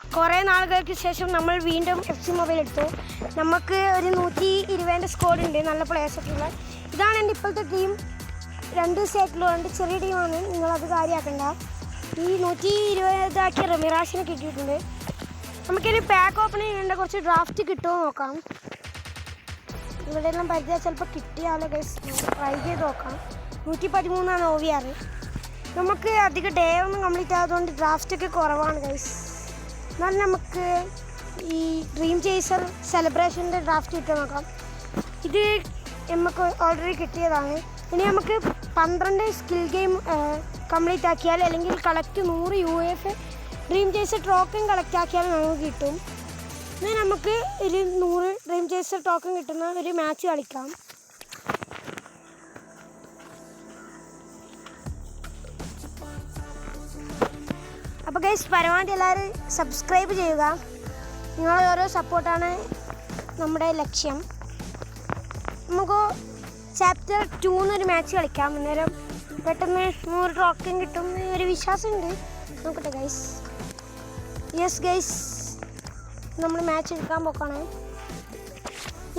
കുറേ നാളുകൾക്ക് ശേഷം നമ്മൾ വീണ്ടും FC മൊബൈൽ എടുത്തു. നമുക്ക് ഒരു 120 സ്കോഡ് ഉണ്ട്, നല്ല പ്ലേയേഴ്സൊക്കെ ഉള്ള. ഇതാണ് എൻ്റെ ഇപ്പോഴത്തെ ടീം. 2 ദിവസമായിട്ടുള്ളതുകൊണ്ട് ചെറിയ ടീമാണ്, നിങ്ങളത് കാര്യമാക്കണ്ട. ഈ 120 റെമിറാഷിനെ കിട്ടിയിട്ടുണ്ട്. നമുക്കിനി പാക്ക് ഓപ്പൺ ചെയ്യേണ്ട കുറച്ച് ഡ്രാഫ്റ്റ് കിട്ടുമോ നോക്കാം. ഇവിടെ എല്ലാം പരിചയം ചിലപ്പോൾ കിട്ടിയാലോ ഗൈസ്, ട്രൈ ചെയ്ത് നോക്കാം. 113 OVR. നമുക്ക് അധികം ഡേ ഒന്നും കംപ്ലീറ്റ് ആയതുകൊണ്ട് ഡ്രാഫ്റ്റൊക്കെ കുറവാണ് ഗൈസ്. എന്നാൽ നമുക്ക് ഈ ഡ്രീം ചേസർ സെലിബ്രേഷൻ്റെ ഡ്രാഫ്റ്റ് കിട്ടാൻ നോക്കാം. ഇത് നമുക്ക് ഓൾറെഡി കിട്ടിയതാണ്. ഇനി നമുക്ക് 12 സ്കിൽ ഗെയിം കംപ്ലീറ്റ് ആക്കിയാൽ, അല്ലെങ്കിൽ collect 100 UF dream chaser token collect ആക്കിയാൽ നമുക്ക് കിട്ടും. ഇനി നമുക്ക് ഒരു 100 ഡ്രീം ചേസർ ടോക്കൺ കിട്ടുന്ന ഒരു മാച്ച് കളിക്കാം. അപ്പോൾ ഗൈസ്, പരമാവധി എല്ലാവരും സബ്സ്ക്രൈബ് ചെയ്യുക. നിങ്ങളുടെ ഓരോ സപ്പോർട്ടാണ് നമ്മുടെ ലക്ഷ്യം. നമുക്ക് ചാപ്റ്റർ 2 എന്നൊരു മാച്ച് കളിക്കാം. അന്നേരം പെട്ടെന്ന് 100 ടോക്കൺ കിട്ടും ഒരു വിശ്വാസമുണ്ട്. നോക്കട്ടെ ഗൈസ്. യെസ് ഗൈസ്, നമ്മൾ മാച്ച് എടുക്കാൻ പോക്കാണ്.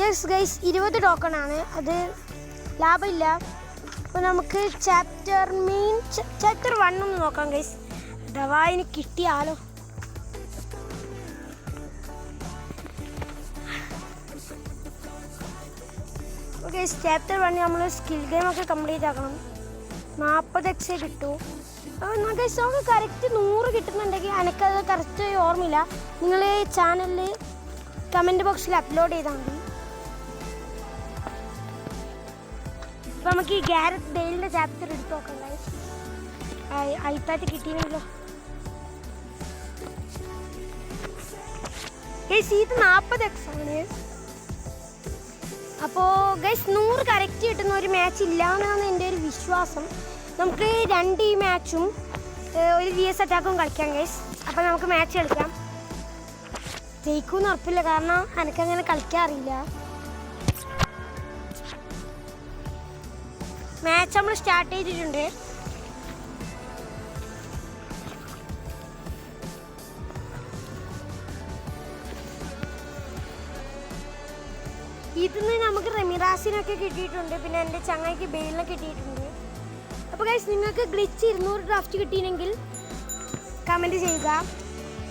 യെസ് ഗൈസ്, 20 ടോക്കണാണ്, അത് ലാഭമില്ല. അപ്പോൾ നമുക്ക് ചാപ്റ്റർ 1 ഒന്ന് നോക്കാം ഗൈസ്. അഥവാ ഇനി കിട്ടിയാലോ. ഓക്കെ, ചാപ്റ്റർ 1 നമ്മൾ സ്കിൽ ഗെയിമൊക്കെ കംപ്ലീറ്റ് ആക്കണം. 40x കിട്ടൂ. അപ്പോൾ നമുക്ക് കറക്റ്റ് 100 കിട്ടുന്നുണ്ടെങ്കിൽ എനിക്കത് കറക്റ്റ് ഓർമ്മയില്ല. നിങ്ങൾ ചാനലിൽ കമൻറ്റ് ബോക്സിൽ അപ്ലോഡ് ചെയ്താൽ മതി. അപ്പോൾ നമുക്ക് ഈ ഗാരറ്റ് ബെയിലിൻ്റെ ചാപ്റ്റർ എടുത്ത് നോക്കാം. അയിത്താറ്റ് കിട്ടിയില്ലെങ്കിലോ. ഗൈസ്, ഇത് 40x ആണ്. അപ്പോൾ ഗൈസ്, 100 കറക്റ്റ് കിട്ടുന്ന ഒരു മാച്ച് ഇല്ല എന്നാണ് എൻ്റെ ഒരു വിശ്വാസം. നമുക്ക് 2 ഈ മാച്ചും ഒരു VS അറ്റാക്കും കളിക്കാം ഗൈസ്. അപ്പോൾ നമുക്ക് മാച്ച് കളിക്കാം. ജയിക്കുമെന്ന് ഉറപ്പില്ല, കാരണം എനിക്കങ്ങനെ കളിക്കാൻ അറിയില്ല. മാച്ച് നമ്മൾ സ്റ്റാർട്ട് ചെയ്തിട്ടുണ്ട്. ഇതിന്ന് നമുക്ക് റെമിറാസിനൊക്കെ കിട്ടിയിട്ടുണ്ട്, പിന്നെ എൻ്റെ ചങ്ങായിക്ക് ബെയിലിനെ കിട്ടിയിട്ടുണ്ട്. അപ്പോൾ ഗൈസ്, നിങ്ങൾക്ക് ഗ്ലിച്ച് 200 ഡ്രാഫ്റ്റ് കിട്ടിയെങ്കിൽ കമൻറ്റ് ചെയ്യുക.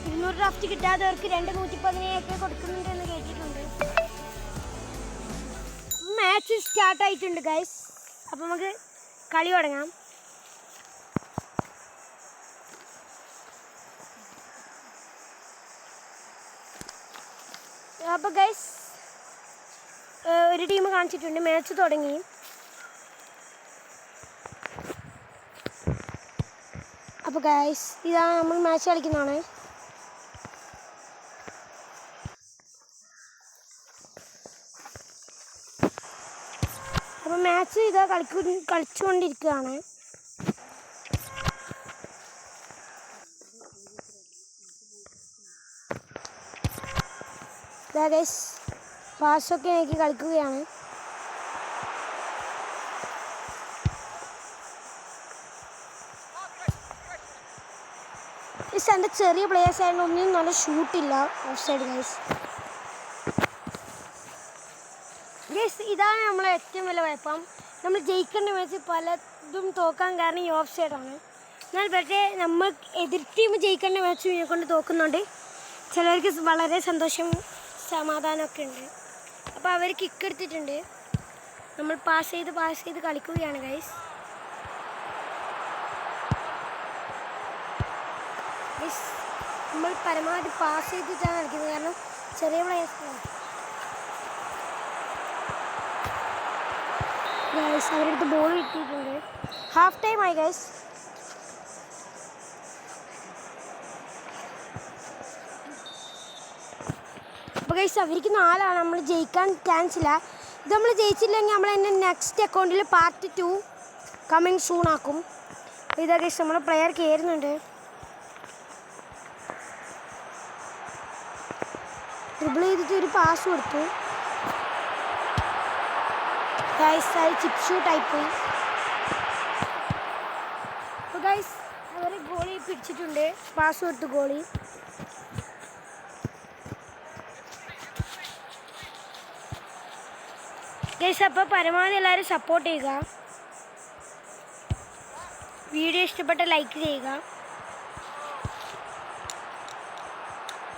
200 ഡ്രാഫ്റ്റ് കിട്ടാത്തവർക്ക് 217 കൊടുക്കുന്നുണ്ടെന്ന് കേട്ടിട്ടുണ്ട്. മാച്ച് സ്റ്റാർട്ടായിട്ടുണ്ട് ഗൈസ്. അപ്പോൾ നമുക്ക് കളി തുടങ്ങാം. അപ്പോൾ ഗൈസ്, ഒരു ടീം കാണിച്ചിട്ടുണ്ട്. മാച്ച് തുടങ്ങി. അപ്പോൾ ഗൈസ്, ഇതാണ് നമ്മൾ മാച്ച് കളിക്കുന്നതാണ്. അപ്പോൾ മാച്ച് ഇതാ കളിച്ചുകൊണ്ടിരിക്കുകയാണ്. ഇതാ ഗൈസ്, പാസൊക്കെ എനിക്ക് കളിക്കുകയാണ്. എൻ്റെ ചെറിയ പ്ലേയേഴ്സ് ആയിരുന്നു, ഒന്നും നല്ല ഷൂട്ടില്ല ഓഫ് സൈഡ് ഗൈസ്. ഗൈസ്, ഇതാണ് നമ്മളെ ഏറ്റവും വലിയ കുഴപ്പം. നമ്മൾ ജയിക്കേണ്ട മാച്ച് പലതും തോക്കാൻ കാരണം ഈ ഓഫ് സൈഡാണ്. എന്നാൽ പക്ഷേ നമ്മൾ എതിർ ടീം ജയിക്കേണ്ട മാച്ച് ഇതിനെ കൊണ്ട് തോക്കുന്നുണ്ട്. ചിലർക്ക് വളരെ സന്തോഷം സമാധാനമൊക്കെ ഉണ്ട്. അപ്പോൾ അവർ കിക്ക് എടുത്തിട്ടുണ്ട്. നമ്മൾ പാസ് ചെയ്ത് കളിക്കുകയാണ് ഗൈസ്. നമ്മൾ പരമാവധി പാസ് ചെയ്തിട്ടാണ് കളിക്കുന്നത്, കാരണം ചെറിയ പ്ലേയേഴ്സാണ് ഗൈസ്. അവരടുത്ത് ബോൾ കിട്ടിയിട്ടുണ്ട്. ഹാഫ് ടൈം ആയി ഗൈസ്. അപ്പോൾ ഗൈസ്, അവർക്ക് 4 ആണ്. നമ്മൾ ജയിക്കാൻ ചാൻസ് ഇല്ല. ഇത് നമ്മൾ ജയിച്ചില്ലെങ്കിൽ നമ്മൾ എൻ്റെ നെക്സ്റ്റ് അക്കൗണ്ടിൽ പാർട്ട് 2 കമ്മിങ് സൂൺ ആക്കും. ഇതാ ഗൈസ്, നമ്മൾ പ്ലെയർ കയറുന്നുണ്ട്. ഡ്രിബിൾ ചെയ്തിട്ട് ഒരു പാസ് കൊടുത്തു ഗൈസ്. അത് ചിപ്പ് ഷൂട്ടായി പോയി. അപ്പോൾ ഗൈസ്, അവർ ഗോളി പിടിച്ചിട്ടുണ്ട്. പാസ് കൊടുത്തു ഗോളി. ഗൈസ് അപ്പോൾ പരമാവധി എല്ലാവരും സപ്പോർട്ട് ചെയ്യുക. വീഡിയോ ഇഷ്ടപ്പെട്ട ലൈക്ക് ചെയ്യുക.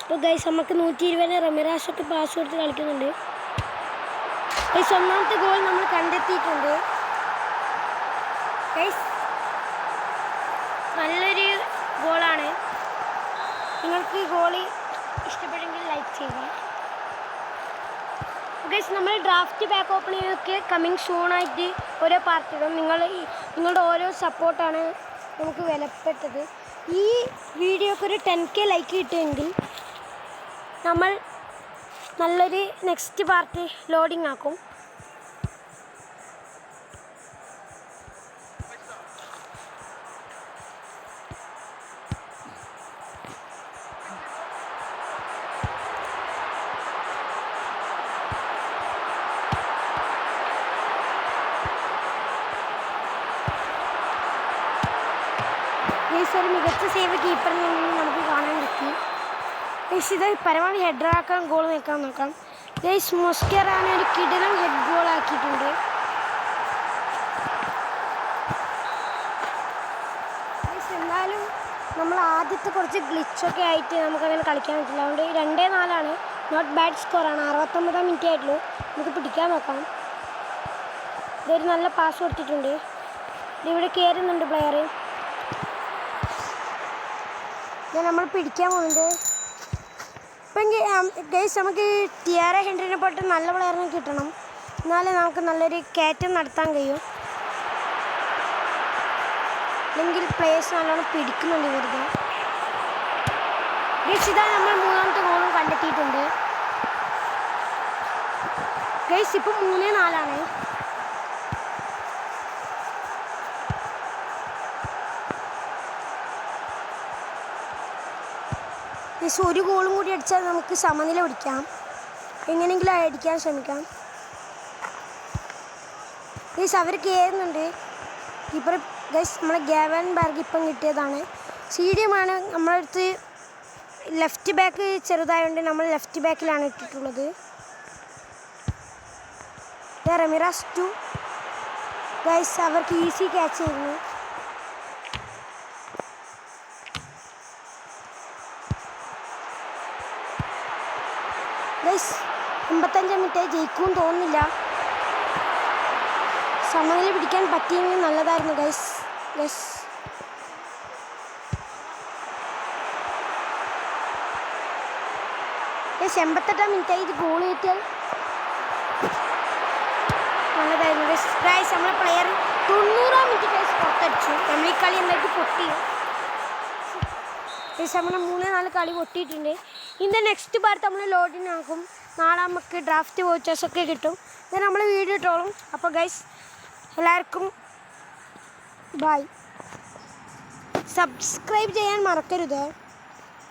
അപ്പോൾ ഗൈസ് നമുക്ക് 120 റമിറാസൊക്കെ പാസ് കൊടുത്ത് കളിക്കുന്നുണ്ട്. ഗൈസ് ഒന്നാമത്തെ ഗോൾ നമ്മൾ കണ്ടെത്തിയിട്ടുണ്ട്. ഗൈസ് നല്ലൊരു ഗോളാണ്. നിങ്ങൾക്ക് ഗോൾ ഇഷ്ടപ്പെട്ടെങ്കിൽ ലൈക്ക് ചെയ്യുക. ഗൈസ് നമ്മൾ ഡ്രാഫ്റ്റ് ബാക്ക് ഓപ്പണിങ്ങൊക്കെ കമ്മിങ് സൂണായിട്ട് ഓരോ പാർട്ടി ഇടും. നിങ്ങളുടെ ഓരോ സപ്പോർട്ടാണ് നമുക്ക് വിലപ്പെട്ടത്. ഈ വീഡിയോക്ക് ഒരു 10K ലൈക്ക് കിട്ടുമെങ്കിൽ നമ്മൾ നല്ലൊരു നെക്സ്റ്റ് പാർട്ടി ലോഡിംഗ് ആക്കും. ഒരു മികച്ച സേവ് കീപ്പറിൽ നിന്ന് നമുക്ക് കാണാൻ പറ്റി. ഗൈസ് ഇത് പരമാവധി ഹെഡറാക്കാൻ ഗോൾ വെക്കാൻ നോക്കാം. ഗൈസ് മൊസ്കെറാനെ ഒരു കിടിലം ഹെഡ് ഗോൾ ആക്കിയിട്ടുണ്ട്. ഗൈസ് എന്നാലും നമ്മൾ ആദ്യത്തെ കുറച്ച് ഗ്ലിച്ചൊക്കെ ആയിട്ട് നമുക്കങ്ങനെ കളിക്കാൻ പറ്റില്ല. അതുകൊണ്ട് 2-4 നോട്ട് ബാഡ് സ്കോറാണ്. 69 മിനിറ്റ് ആയിട്ടുള്ളൂ. നമുക്ക് പിടിക്കാൻ നോക്കാം. ഇതൊരു നല്ല പാസ് കൊടുത്തിട്ടുണ്ട്. ഇവിടെ കയറുന്നുണ്ട് പ്ലെയർ. നമ്മൾ പിടിക്കാൻ പോകുന്നുണ്ട്. ഇപ്പം ഗൈസ് നമുക്ക് ടിയാറ ഹെൻറിനെ പോയിട്ട് നല്ല പ്ലെയറിനെ കിട്ടണം. എന്നാലേ നമുക്ക് നല്ലൊരു കയറ്റം നടത്താൻ കഴിയും. അല്ലെങ്കിൽ പ്ലേയേഴ്സ് നല്ലോണം പിടിക്കുന്നുണ്ട് ഇവർക്ക്. ഗൈസ് ഇതാ നമ്മൾ 3ാമത്തെ ഗോളും കണ്ടെത്തിയിട്ടുണ്ട്. ഗൈസ് ഇപ്പം 3-4. ഒരു ഗോളും കൂടി അടിച്ചാൽ നമുക്ക് സമനില പിടിക്കാം. എങ്ങനെയെങ്കിലും അടിക്കാൻ ശ്രമിക്കാം. ഗൈസ് അവർ കയറുന്നുണ്ട്. കീപ്പർ ഗൈസ് നമ്മളെ ഗാവൻ ബാർഗ് ഇപ്പം കിട്ടിയതാണ്. CDM-ആണ് നമ്മുടെ അടുത്ത്. ലെഫ്റ്റ് ബാക്ക് ചെറുതായതുകൊണ്ട് നമ്മൾ ലെഫ്റ്റ് ബാക്കിലാണ് ഇട്ടിട്ടുള്ളത്. റമിറാസ് 2. ഗൈസ് അവർക്ക് ഈസി ക്യാച്ച് ചെയ്യുന്നു. ഗൈസ് 85 മിനിറ്റ് ജയിക്കുമെന്ന് തോന്നുന്നില്ല. സമനില പിടിക്കാൻ പറ്റിയെങ്കിൽ നല്ലതായിരുന്നു ഗൈസ്. ഗൈസ് 88 മിനിറ്റായി ഇത് ഗോൾ കിട്ടിയാൽ നല്ലതായിരുന്നു ഗൈസ്. നമ്മളെ പ്ലെയർ 90 മിനിറ്റ് ഗൈസ് പുറത്തടിച്ചു. നമ്മൾ ഈ കളി എന്തായിട്ട് പൊട്ടി. ഗൈസ് നമ്മൾ 3-4 കളി പൊട്ടിയിട്ടുണ്ട്. ഇന്ന് നെക്സ്റ്റ് പാർട്ട് നമ്മൾ ലോഡിങ് ആക്കും. നാളെ നമുക്ക് ഡ്രാഫ്റ്റ് വോച്ചേഴ്സൊക്കെ കിട്ടും. ഇത് നമ്മൾ വീഡിയോ ഇട്ടോളും. അപ്പോൾ ഗൈസ് എല്ലാവർക്കും ബൈ. സബ്സ്ക്രൈബ് ചെയ്യാൻ മറക്കരുത്.